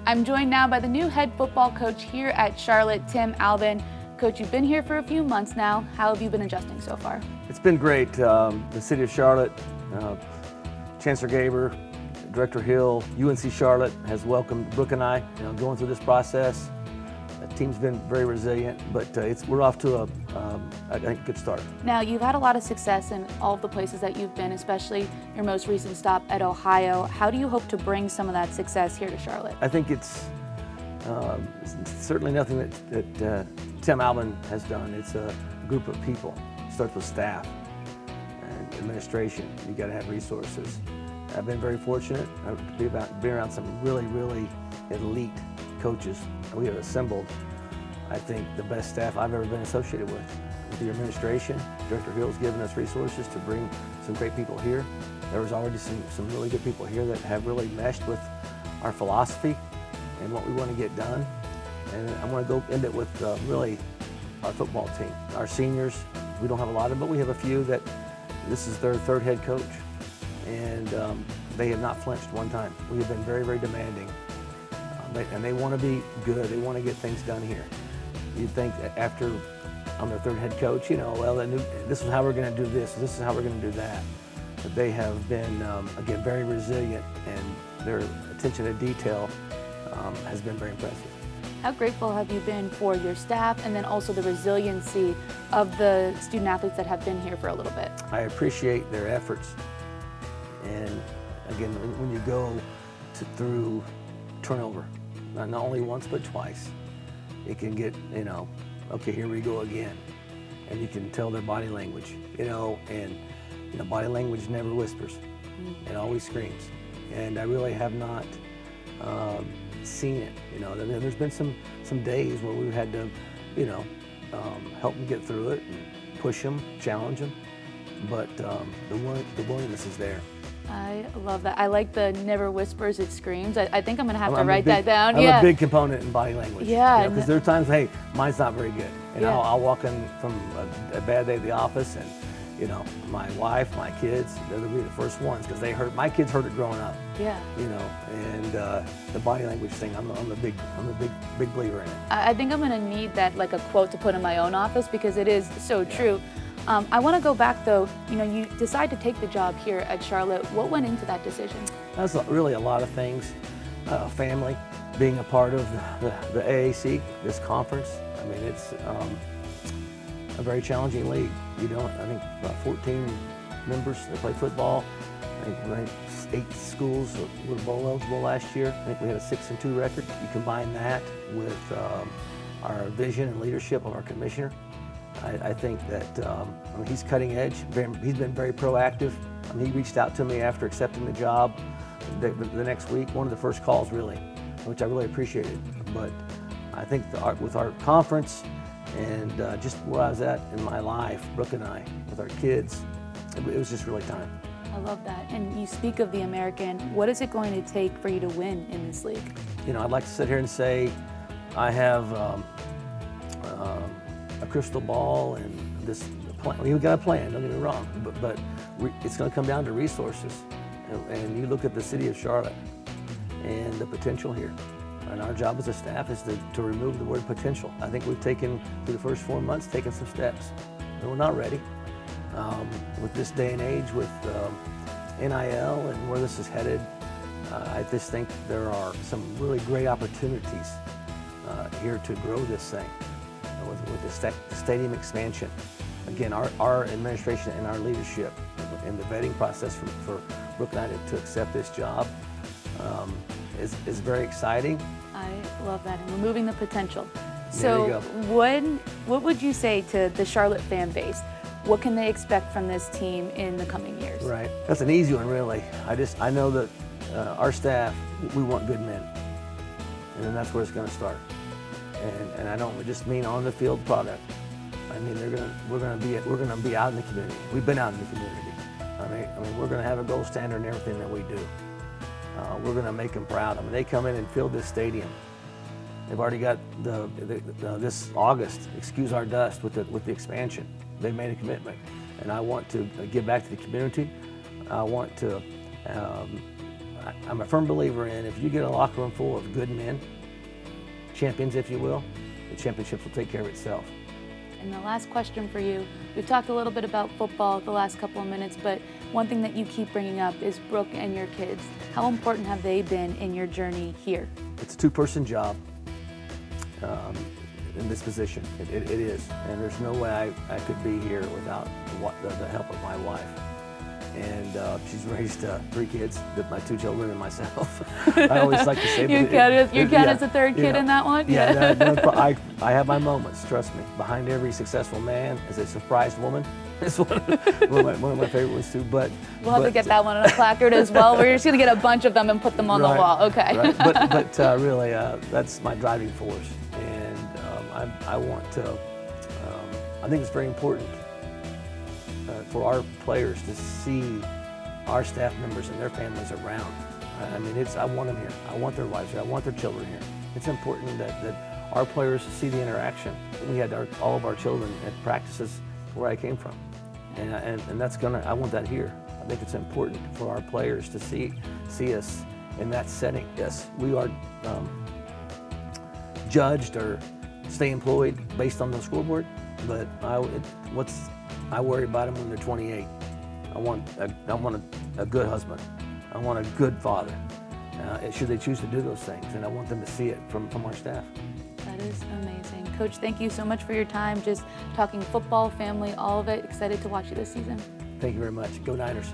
I'm joined now by the new head football coach here at Charlotte, Tim Albin. Coach, you've been here for a few months now. How have you been adjusting so far? It's been great. The city of Charlotte, Chancellor Gaber, Director Hill, UNC Charlotte has welcomed Brooke and I going through this process. The team's been very resilient, but we're off to I think, a good start. Now, you've had a lot of success in all of the places that you've been, especially your most recent stop at Ohio. How do you hope to bring some of that success here to Charlotte? I think it's certainly nothing that Tim Albin has done. It's a group of people. It starts with staff and administration. You got to have resources. I've been very fortunate to be around some really, really elite coaches. We have assembled, I think, the best staff I've ever been associated with. With the administration, Director Hill's given us resources to bring some great people here. There was already some really good people here that have really meshed with our philosophy and what we want to get done. And I want to go end it with really our football team. Our seniors, we don't have a lot of them, but we have a few that this is their third head coach. And they have not flinched one time. We have been very, very demanding. And they want to be good. They want to get things done here. You'd think that after I'm their third head coach, well, this is how we're going to do this. This is how we're going to do that. But they have been, again, very resilient, and their attention to detail has been very impressive. How grateful have you been for your staff and then also the resiliency of the student athletes that have been here for a little bit? I appreciate their efforts. And again, when you go through turnover, not only once but twice, it can get, okay, here we go again. And you can tell their body language, and body language never whispers. It always screams. And I really have not seen it. There's been some days where we've had to, help them get through it and push them, challenge them. But the willingness is there. I love that. I like the never whispers, it screams. I think I'm going to have to write that down. I'm a big component in body language. Yeah. Because there are times, hey, mine's not very good. And Yeah. I'll walk in from a bad day at the office and, my wife, my kids, they'll be the first ones because my kids heard it growing up. Yeah. And the body language thing, I'm a big believer in it. I think I'm going to need that, like a quote to put in my own office because it is so true. I want to go back though, you decide to take the job here at Charlotte. What went into that decision? That's really a lot of things. Family, being a part of the AAC, this conference. I mean, it's a very challenging league. I think about 14 members that play football. I think 8 schools were bowl eligible last year. I think we had a 6-2 record. You combine that with our vision and leadership of our commissioner. I think that he's cutting edge. He's been very proactive. He reached out to me after accepting the job the next week, one of the first calls really, which I really appreciated. But I think with our conference and just where I was at in my life, Brooke and I, with our kids, it was just really time. I love that. And you speak of the American. What is it going to take for you to win in this league? I'd like to sit here and say I have a crystal ball and this plan. We've got a plan, don't get me wrong, but it's going to come down to resources. And you look at the city of Charlotte and the potential here. And our job as a staff is to remove the word potential. I think we've taken, through the first 4 months, taken some steps. And we're not ready. With this day and age, with NIL and where this is headed, I just think there are some really great opportunities here to grow this thing. With the stadium expansion. Again, our administration and our leadership and the vetting process for Brooke and I to accept this job is very exciting. I love that, and removing the potential. There you go. What would you say to the Charlotte fan base? What can they expect from this team in the coming years? Right, that's an easy one really. I know that our staff, we want good men, and then that's where it's going to start. And I don't just mean on the field product. I mean we're going to be out in the community. We've been out in the community. I mean we're going to have a gold standard in everything that we do. We're going to make them proud. I mean they come in and fill this stadium. They've already got this August, excuse our dust, with the expansion. They made a commitment, and I want to give back to the community. I want to I'm a firm believer in if you get a locker room full of good men, champions if you will, the championships will take care of itself. And the last question for you, we've talked a little bit about football the last couple of minutes, but one thing that you keep bringing up is Brooke and your kids. How important have they been in your journey here? It's a two-person job in this position. It is, and there's no way I could be here without the help of my wife. And she's raised 3 kids, my 2 children and myself. I always like to say, you count as the third kid in that one? Yeah, I have my moments, trust me. Behind every successful man is a surprised woman. It's one of my favorite ones too. But we'll have to get that one on a placard as well. We're just going to get a bunch of them and put them on the wall. Okay. Right. But really, that's my driving force, and I want to. I think it's very important for our players to see our staff members and their families around. I mean, I want them here. I want their wives here. I want their children here. It's important that our players see the interaction. We had all of our children at practices where I came from, and that's I want that here. I think it's important for our players to see us in that setting. Yes, we are judged or stay employed based on the scoreboard, but I worry about them when they're 28. I want a good husband. I want a good father. Should they choose to do those things, and I want them to see it from our staff. That is amazing. Coach, thank you so much for your time, just talking football, family, all of it. Excited to watch you this season. Thank you very much. Go Niners.